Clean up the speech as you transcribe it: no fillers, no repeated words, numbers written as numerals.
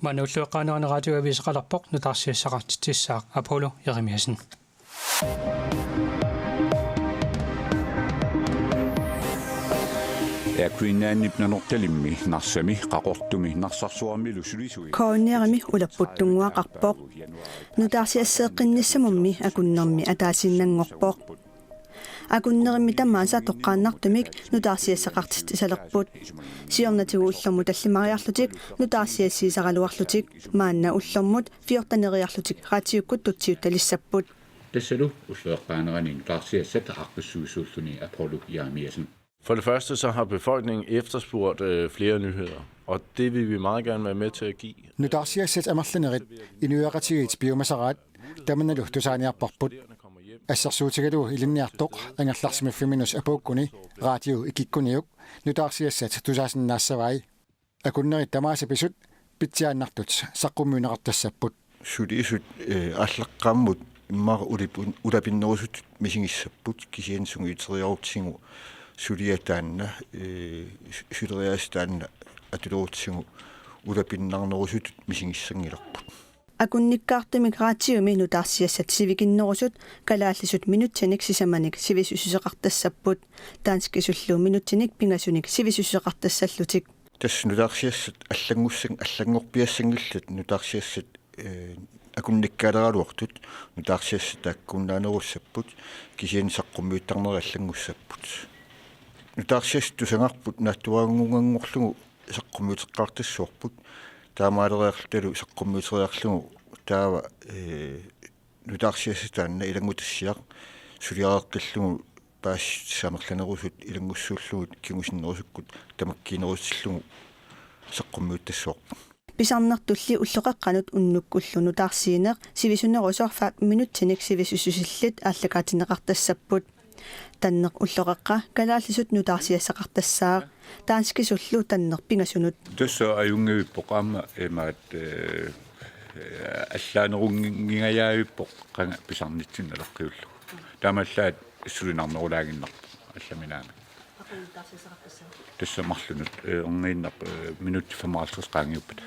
Manuullueqqaaneraana raatioaviiseqalarpoq nutarsiassaqartitsissaaq Apollo Jeremiasen. Queenaannipnanortalimmi narsami qaqortumi narsarsuarmilu sulisui Koonnerami ulapputtungguaqarpoq nutarsiasseeqqinnissumummi akunnermi ataasinnangorpoq akunnerimi tamaasa toqqaannartumik nutarsiassaqartit isalerput siornatigu ullermu tallimariarlutik nutarsiassiisaqaluarlutik maanna ullermut fiortaneriarlutik raatiukkut tutsiut talissapput tassalu ulleeqqaanerani nutarsiassat aqussuusuulluni Apollo Jeremiasen. For det første så har befolkningen efterspurgt flere nyheder, og det vil vi meget gerne være med til at give. Nutarsiassat amerlanerit inuaqatigit biomasaraat tamannalu tusaaniarparput assarsuutigalu ilinniartoq angallarsimiffiminus apuukkuni radio ikikkuniuk nutarsiassat tusaasinnassavai akunnerit tamaasapissut pitsiaannartut saqqummuuneqartassapput sulisut аллаққаммут иммара улапиннерусут мисигиссаппут кисиансунгиитериорутсигу сулиатаанна сулериастаанна атулуутсигу улапиннарнерусут мисигиссангилерпут акунниккаартумик раатиуми нутарсиассат сивикиннерусут калааллисут минутсиник сисаманик сивисусусеқартассаппут таанскисуллуу минутсиник пингасуник сивисусеқартассаллутик тас нутарсиассат аллангорпиассангиллат нутарсиассат акунниккаалералуартут нутарсиассат аккуннаанеруссаппут кисиансаққуммиуттарнери аллангуссаппут нутарсиас тусангарпут нааттуаагунгангорлугу саққуммиутеққартассуарпут таамаалериарлуталу саққуммиутериарлугу таава нутарсиассатаанна илангутассиақ сулиареққиллугу паас самерланерусут илангуссууллугут кигусиннерусуккут тамаккинеруссиллугу саққуммиуттассуарпу писарнертулли уллеқаққанут уннуккуллу нутарсиинеқ сивисунерусорфа минутсиник сивисусусиллит ааллакаатинеқартассаппут таннеқ уллеқаққа калааллисут нутарсиассақартассаа таанскисуллу таннеқ пингасунут тасса аюнгавиппоқаама эмаат аллаанерунгингаяавиппоқ қанга писарнитсинналеққиуллу таамаллаат иссулинарнерулаагиннарпо алламинаами тасса марлунут орнgiinнап минут 55 qaangiuppat